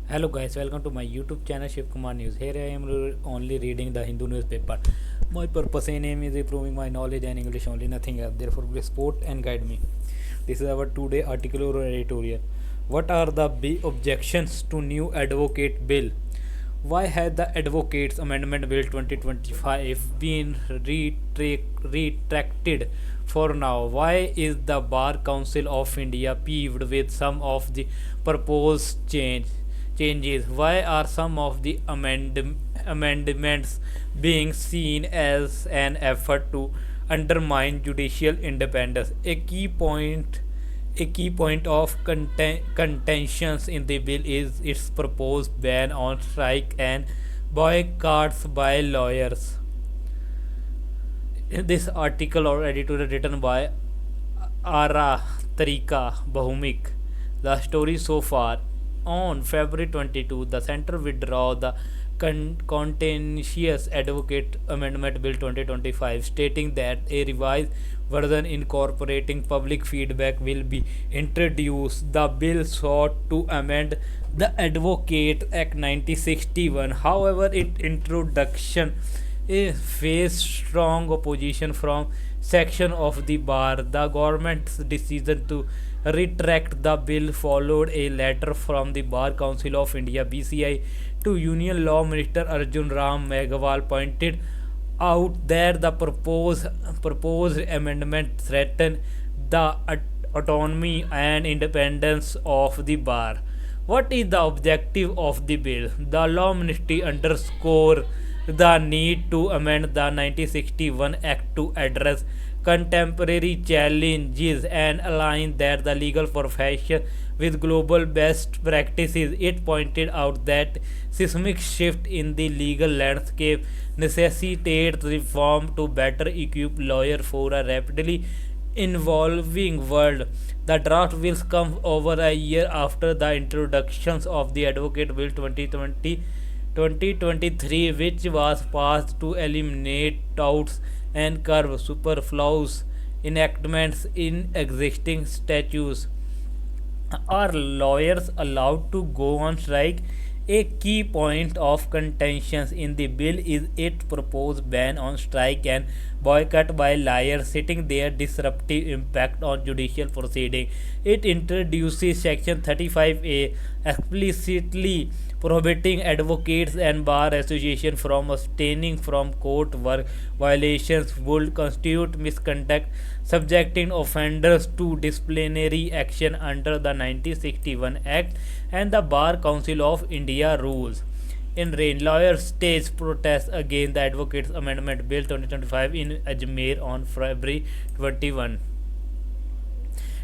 Hello guys, welcome to my YouTube channel Shiv Kumar News. Here I am only reading the Hindu newspaper. My purpose and aim is improving my knowledge and English only, nothing else. Therefore, please support and guide me. This is our today article or editorial. What are the big objections to new advocate bill? Why has the Advocates Amendment Bill 2025 been retracted for now? Why is the Bar Council of India peeved with some of the proposed changes? Why are some of the amendments being seen as an effort to undermine judicial independence? A key point of contentions in the bill is its proposed ban on strike and boycotts by lawyers. In this article or editorial written by Ara Tarika Bahumik, the story so far. On February 22, the Centre withdraw the contentious Advocate Amendment Bill 2025, stating that a revised version incorporating public feedback will be introduced. The bill sought to amend the Advocate Act 1961. However, its introduction faced strong opposition from section of the bar. The government's decision to retract the bill followed a letter from the Bar Council of India (BCI) to Union Law Minister Arjun Ram Meghwal pointed out that the proposed amendment threatened the autonomy and independence of the bar. What is the objective of the bill? The Law Ministry underscore the need to amend the 1961 Act to address contemporary challenges and align that the legal profession with global best practices. It pointed out that seismic shift in the legal landscape necessitates reform to better equip lawyers for a rapidly evolving world. The draft will come over a year after the introductions of the Advocate Bill 2023, which was passed to eliminate doubts and curb superfluous enactments in existing statutes. Are lawyers allowed to go on strike? A key point of contention in the bill is its proposed ban on strike and boycott by lawyers, citing their disruptive impact on judicial proceedings. It introduces Section 35A, explicitly prohibiting advocates and bar associations from abstaining from court work. Violations would constitute misconduct, subjecting offenders to disciplinary action under the 1961 Act and the Bar Council of India rules. In rain, lawyers staged protests against the Advocates Amendment Bill 2025 in Ajmer on February 21.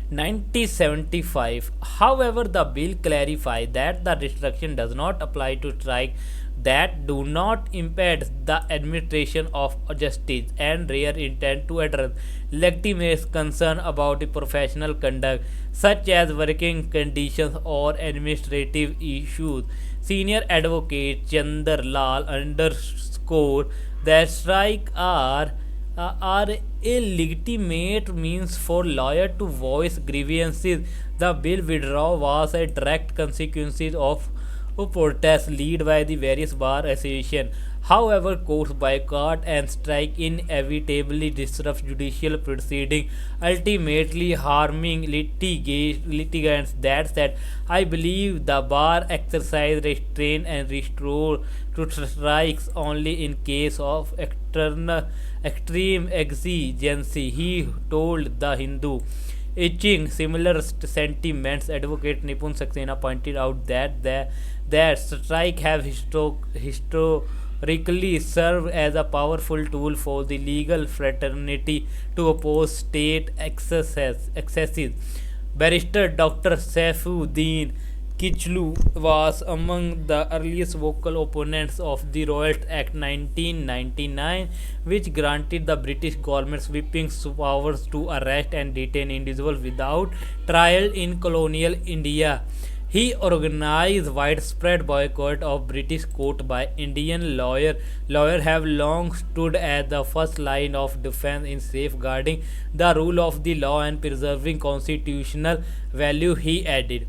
1975. However, the bill clarified that the restriction does not apply to strikes that do not impede the administration of justice and rare intent to address legitimate concern about professional conduct, such as working conditions or administrative issues. Senior advocate Chandar Lal underscored that strikes are a legitimate means for lawyers to voice grievances. The bill withdrawal was a direct consequence of protests led by the various bar associations. However, court boycott and strike inevitably disrupt judicial proceedings, ultimately harming litigants. That said, I believe the bar exercise restraint and restore to strikes only in case of extreme exigency, he told The Hindu. Echoing similar sentiments, Advocate Nipun Saxena pointed out that strike have historically served as a powerful tool for the legal fraternity to oppose state excesses. Barrister Dr. Saifuddin Kichlu was among the earliest vocal opponents of the Royal Act 1999, which granted the British government sweeping powers to arrest and detain individuals without trial in colonial India. He organized widespread boycott of British court by Indian lawyers. Lawyers have long stood at the first line of defense in safeguarding the rule of the law and preserving constitutional value, he added.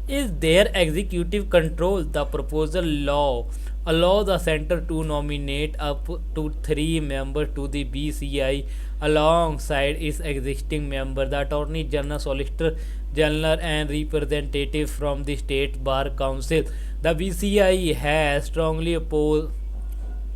is their executive control. The proposal law allows the center to nominate up to three members to the BCI alongside its existing member, the Attorney General, Solicitor General, and representatives from the State Bar Council. The BCI has strongly opposed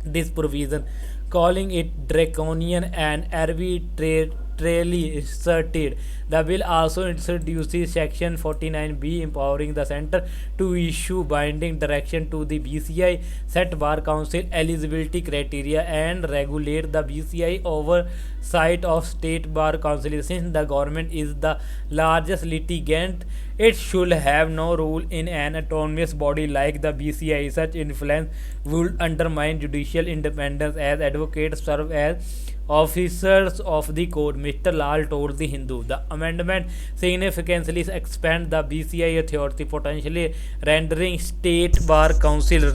this provision, calling it draconian and arbitrarily inserted. The bill also introduces Section 49B, empowering the Center to issue binding direction to the BCI, set Bar Council eligibility criteria, and regulate the BCI oversight of State Bar Council. Since the government is the largest litigant, it should have no role in an autonomous body like the BCI. Such influence would undermine judicial independence as advocates serve as officers of the court, Mr. Lal told The Hindu. The amendment significantly expands the BCI authority, potentially rendering State Bar Council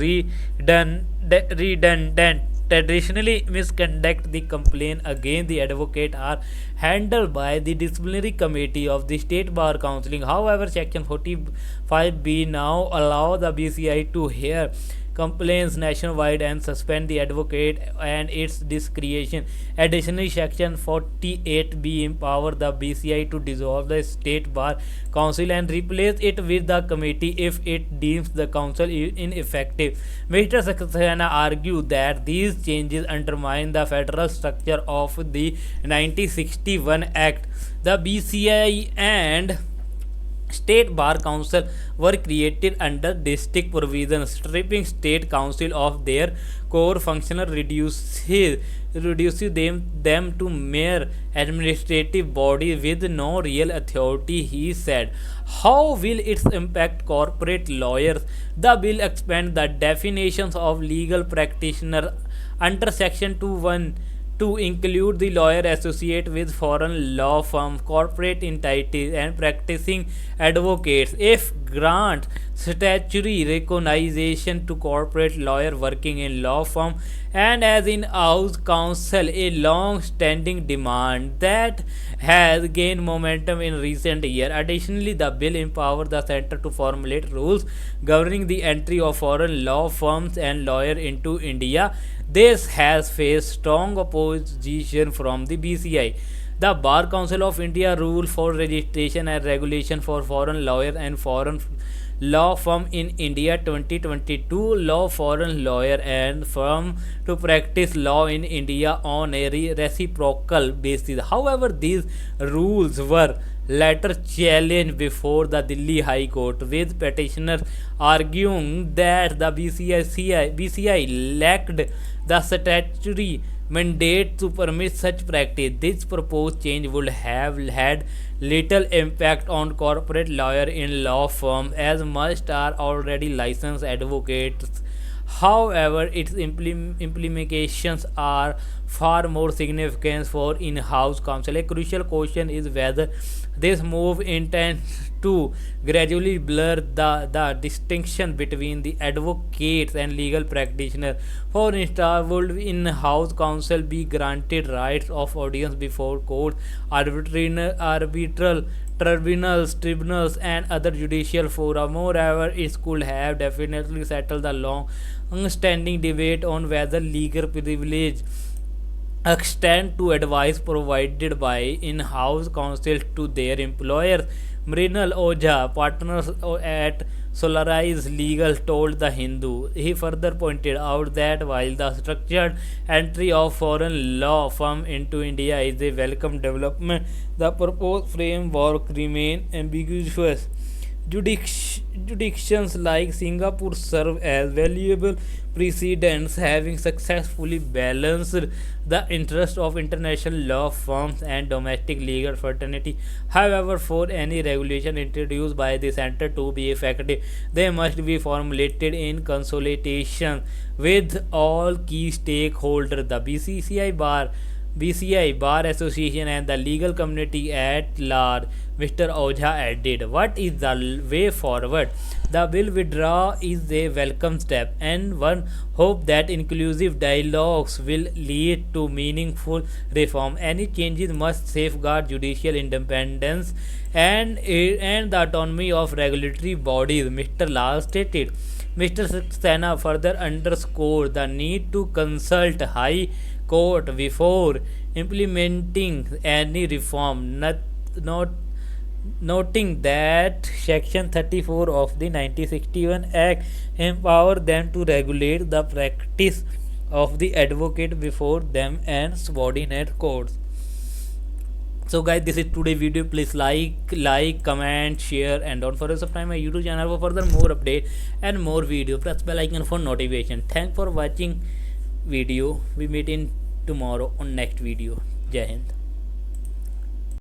redundant. Traditionally, misconduct the complaint against the advocate are handled by the disciplinary committee of the State Bar Council. However, Section 45B now allows the BCI to hear complaints nationwide and suspend the advocate and its discretion. Additionally, Section 48B empowers the BCI to dissolve the State Bar Council and replace it with the committee if it deems the council ineffective. Mr. Saxena argued that these changes undermine the federal structure of the 1961 Act. The BCI and State Bar Council were created under district provisions, stripping state council of their core function, reducing them to mere administrative body with no real authority, he said. How will it impact corporate lawyers? The bill expands the definitions of legal practitioner under Section 21 to include the lawyer associate with foreign law firms, corporate entities, and practicing advocates. If grant statutory recognition to corporate lawyer working in law firm and as in-house counsel, a long-standing demand that has gained momentum in recent years. Additionally, the bill empowers the center to formulate rules governing the entry of foreign law firms and lawyers into India. This has faced strong opposition from the BCI. The Bar Council of India rule for registration and regulation for foreign lawyers and foreign law firm in India 2022 law foreign lawyer and firm to practice law in India on a reciprocal basis. However, these rules were later challenged before the Delhi High Court, with petitioners arguing that the BCI lacked the statutory mandate to permit such practice. This proposed change would have had little impact on corporate lawyers in law firms, as most are already licensed advocates. However, its implications are far more significant for in-house counsel. A crucial question is whether this move intends to gradually blur the distinction between the advocates and legal practitioners. For instance, would in-house counsel be granted rights of audience before courts, arbitral tribunals, and other judicial fora? Moreover, it could have definitely settled the long-standing debate on whether legal privilege extend to advice provided by in-house counsel to their employers. Mrinal Ojha, partners at Solarise Legal, told The Hindu. He further pointed out that while the structured entry of foreign law firm into India is a welcome development, the proposed framework remains ambiguous. Jurisdictions like Singapore serve as valuable precedents, having successfully balanced the interests of international law firms and domestic legal fraternity. However, for any regulation introduced by the center to be effective, they must be formulated in consultation with all key stakeholders. The BCCI bar BCI, Bar Association, and the legal community at large. Mr. Ojha added, what is the way forward? The bill withdraw is a welcome step, and one hope that inclusive dialogues will lead to meaningful reform. Any changes must safeguard judicial independence and the autonomy of regulatory bodies, Mr. Lal stated. Mr. Saxena further underscored the need to consult High Court before implementing any reform, not noting that Section 34 of the 1961 Act empower them to regulate the practice of the advocate before them and subordinate courts. So guys, this is today video. Please like, comment, share, and don't forget to subscribe my YouTube channel for further more update and more video. Press bell icon for notification. Thanks for watching video. We meet in tomorrow on next video. Jai Hind.